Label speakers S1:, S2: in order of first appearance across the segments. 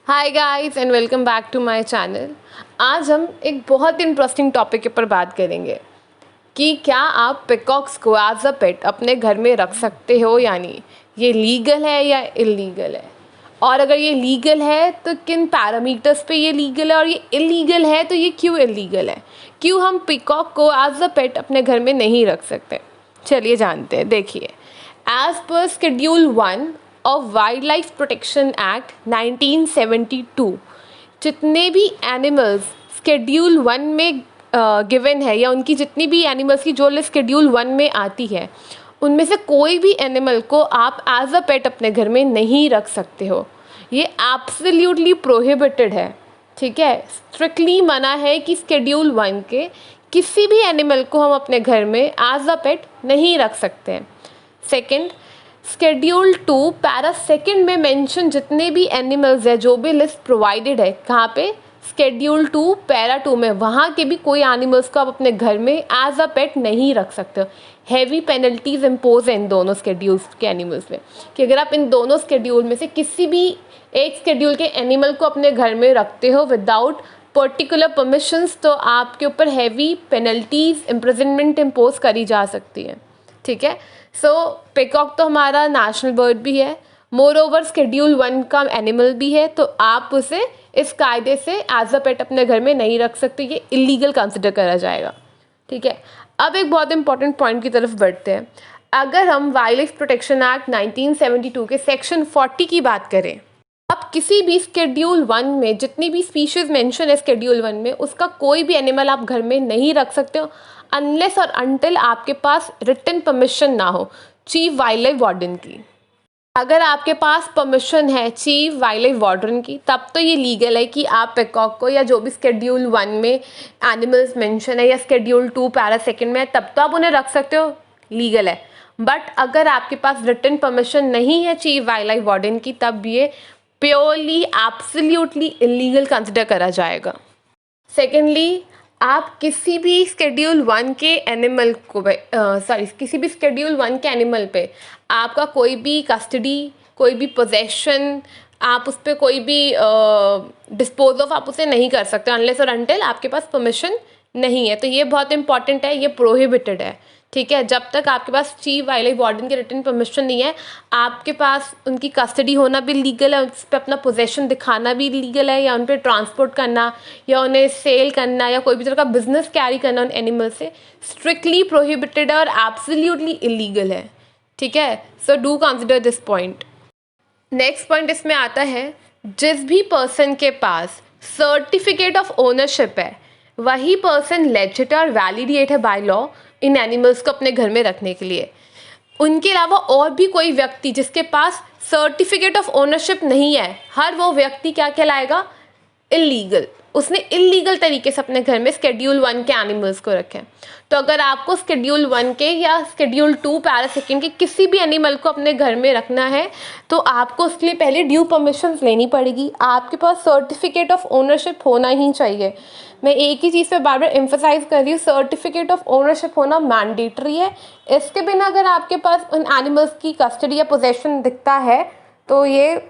S1: Hi guys and welcome back to my channel. आज हम एक बहुत इंटरेस्टिंग टॉपिक के ऊपर बात करेंगे कि क्या आप पिकॉक्स को एज अ पेट अपने घर में रख सकते हो या नहीं, ये लीगल है या इलीगल है, और अगर ये लीगल है तो किन पैरामीटर्स पे ये लीगल है, और ये इलीगल है तो ये क्यों इलीगल है, क्यों हम पिकॉक को एज अ पेट अपने घर में नहीं रख सकते। चलिए जानते हैं। देखिए, as per schedule 1 of wildlife protection act 1972 जितने भी एनिमल्स शेड्यूल 1 में गिवन है, या उनकी जितनी भी एनिमल्स की जो लिस्ट शेड्यूल 1 में आती है, उनमें से कोई भी एनिमल को आप एज अ पेट अपने घर में नहीं रख सकते हो। ये एब्सोल्युटली प्रोहिबिटेड है। ठीक है, स्ट्रिक्टली मना है कि शेड्यूल 1 के किसी भी एनिमल को हम अपने घर में एज अ पेट नहीं रख सकते हैं। सेकेंड, शेड्यूल 2 पैरा सेकेंड में मेंशन जितने भी एनिमल्स है, जो भी लिस्ट प्रोवाइडेड है, कहाँ पे, शेड्यूल 2 पैरा 2 में, वहाँ के भी कोई एनिमल्स को आप अपने घर में एज अ पेट नहीं रख सकते हो। हैवी पेनल्टीज इम्पोज है इन दोनों शेड्यूल्स के एनिमल्स में, कि अगर आप इन दोनों शेड्यूल में से किसी भी एक शेड्यूल के एनिमल को अपने घर में रखते हो विदाउट पर्टिकुलर परमिशंस, तो आपके ऊपर हैवी पेनल्टीज, इम्प्रिजनमेंट इम्पोज करी जा सकती है। ठीक है, सो पिकॉक तो हमारा नेशनल बर्ड भी है, मोर ओवर शेड्यूल 1 का एनिमल भी है, तो आप उसे इस कायदे से एज अ पेट अपने घर में नहीं रख सकते, ये इलीगल कंसिडर करा जाएगा। ठीक है, अब एक बहुत इंपॉर्टेंट पॉइंट की तरफ बढ़ते हैं। अगर हम वाइल्ड लाइफ प्रोटेक्शन एक्ट 1972 के सेक्शन 40 की बात करें, अब किसी भी शेड्यूल 1 में जितनी भी स्पीशीज़ मेंशन है शेड्यूल 1 में, उसका कोई भी एनिमल आप घर में नहीं रख सकते हो अनलेस और अनटिल आपके पास रिटन परमिशन ना हो चीफ वाइल्ड लाइफ वार्डन की। अगर आपके पास परमिशन है चीफ वाइल्ड लाइफ वार्डन की, तब तो ये लीगल है कि आप पिकॉक को, या जो भी शेड्यूल 1 में एनिमल्स मेंशन है, या शेड्यूल 2 पैरा सेकेंड में है, तब तो आप उन्हें रख सकते हो, लीगल है। बट अगर आपके पास रिटन परमिशन नहीं है चीफ वाइल्ड लाइफ वार्डन की, तब ये प्योरली एब्सोल्युटली इलीगल कंसिडर करा जाएगा। सेकेंडली, आप किसी भी शेड्यूल 1 के एनिमल को किसी भी शेड्यूल 1 के एनिमल पे आपका कोई भी कस्टडी, कोई भी पोजेशन, आप उस पर कोई भी डिस्पोज ऑफ आप उसे नहीं कर सकते अनलेस और अनटिल आपके पास परमिशन नहीं है। तो ये बहुत इंपॉर्टेंट है, ये प्रोहिबिटेड है। ठीक है, जब तक आपके पास चीफ वाइल्ड लाइफ वार्डन की रिटन परमिशन नहीं है, आपके पास उनकी कस्टडी होना भी लीगल है, उस पर अपना पोजेशन दिखाना भी लीगल है, या उन पर ट्रांसपोर्ट करना, या उन्हें सेल करना, या कोई भी तरह का बिजनेस कैरी करना उन एनिमल से स्ट्रिक्टली प्रोहिबिटेड है और एब्सोल्युटली इलीगल है। ठीक है, so do consider this point. Next point इसमें आता है, जिस भी पर्सन के पास सर्टिफिकेट ऑफ ओनरशिप है, वही पर्सन लेजिट और वैलिडेट है बाय लॉ इन एनिमल्स को अपने घर में रखने के लिए। उनके अलावा और भी कोई व्यक्ति जिसके पास सर्टिफिकेट ऑफ ओनरशिप नहीं है, हर वो व्यक्ति क्या कहलाएगा, इलीगल। उसने इलीगल तरीके से अपने घर में शेड्यूल 1 के एनिमल्स को रखे। तो अगर आपको शेड्यूल 1 के या शेड्यूल 2 पैरा सेकेंड के किसी भी एनिमल को अपने घर में रखना है, तो आपको उसके लिए पहले ड्यू परमिशंस लेनी पड़ेगी। आपके पास सर्टिफिकेट ऑफ ओनरशिप होना ही चाहिए। मैं एक ही चीज़ पे बार बार एम्फसाइज कर रही हूँ, सर्टिफिकेट ऑफ ओनरशिप होना मैंडेटरी है। इसके बिना अगर आपके पास उन एनिमल्स की कस्टडी या पोजेशन दिखता है, तो ये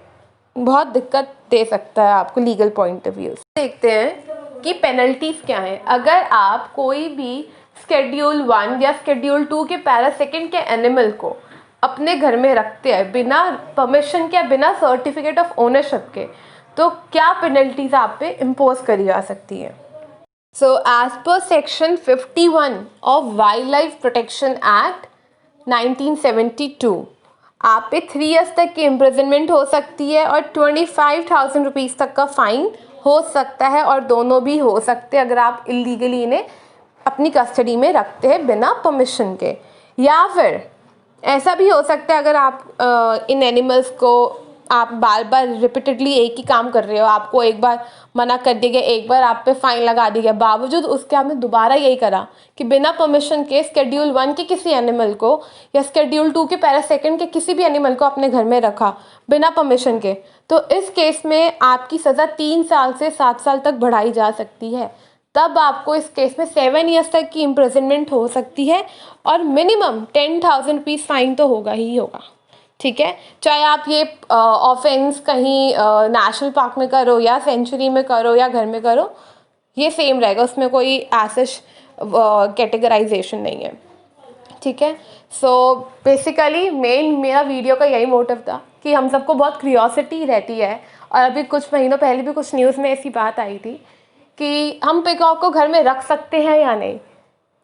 S1: बहुत दिक्कत दे सकता है आपको लीगल पॉइंट ऑफ व्यू। देखते हैं कि पेनल्टीज क्या हैं। अगर आप कोई भी शेड्यूल 1 या शेड्यूल 2 के पैरा सेकेंड के एनिमल को अपने घर में रखते हैं बिना परमिशन के, बिना सर्टिफिकेट ऑफ ओनरशिप के, तो क्या पेनल्टीज आप पे इम्पोज करी जा सकती है। So as per section 51 of wildlife protection act 1972, आप पे 3 ईयर्स तक की इम्प्रिजनमेंट हो सकती है और 25,000 रुपीज़ तक का फ़ाइन हो सकता है, और दोनों भी हो सकते हैं अगर आप इलीगली इन्हें अपनी कस्टडी में रखते हैं बिना परमिशन के। या फिर ऐसा भी हो सकता है, अगर आप इन एनिमल्स को आप बार बार रिपीटेडली एक ही काम कर रहे हो, आपको एक बार मना कर दिया गया, एक बार आप पे फाइन लगा दिया गया, बावजूद उसके आपने दोबारा यही करा कि बिना परमिशन के शेड्यूल 1 के किसी एनिमल को या शेड्यूल 2 के पैरा सेकेंड के किसी भी एनिमल को अपने घर में रखा बिना परमिशन के, तो इस केस में आपकी सज़ा 3 साल से 7 साल तक बढ़ाई जा सकती है। तब आपको इस केस में 7 ईयर्स तक की इम्प्रिजनमेंट हो सकती है, और मिनिमम 10,000 रुपीज़ फाइन तो होगा ही होगा। ठीक है, चाहे आप ये ऑफेंस कहीं नेशनल पार्क में करो या सेंचुरी में करो या घर में करो, ये सेम रहेगा, उसमें कोई ऐसा कैटेगराइजेशन नहीं है। ठीक है, सो बेसिकली मेरा वीडियो का यही मोटिव था कि हम सबको बहुत क्यूरियोसिटी रहती है, और अभी कुछ महीनों पहले भी कुछ न्यूज़ में ऐसी बात आई थी कि हम पिकॉक को घर में रख सकते हैं या नहीं।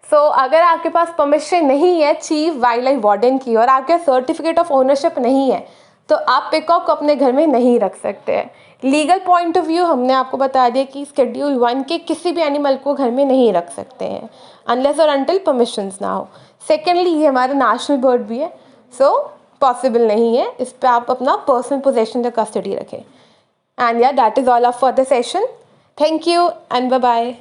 S1: अगर आपके पास परमिशन नहीं है चीफ वाइल्ड लाइफ वार्डन की और आपके सर्टिफिकेट ऑफ ओनरशिप नहीं है, तो आप पिकॉक को अपने घर में नहीं रख सकते हैं। लीगल पॉइंट ऑफ व्यू हमने आपको बता दिया कि शेड्यूल 1 के किसी भी एनिमल को घर में नहीं रख सकते हैं अनलेस और अनटिल परमिशंस ना हो। सेकेंडली, ये हमारा नेशनल बर्ड भी है, पॉसिबल नहीं है इस पर आप अपना पर्सनल पोजेशन या कस्टडी रखें। एंड या that is all of for the session. Thank you and bye bye.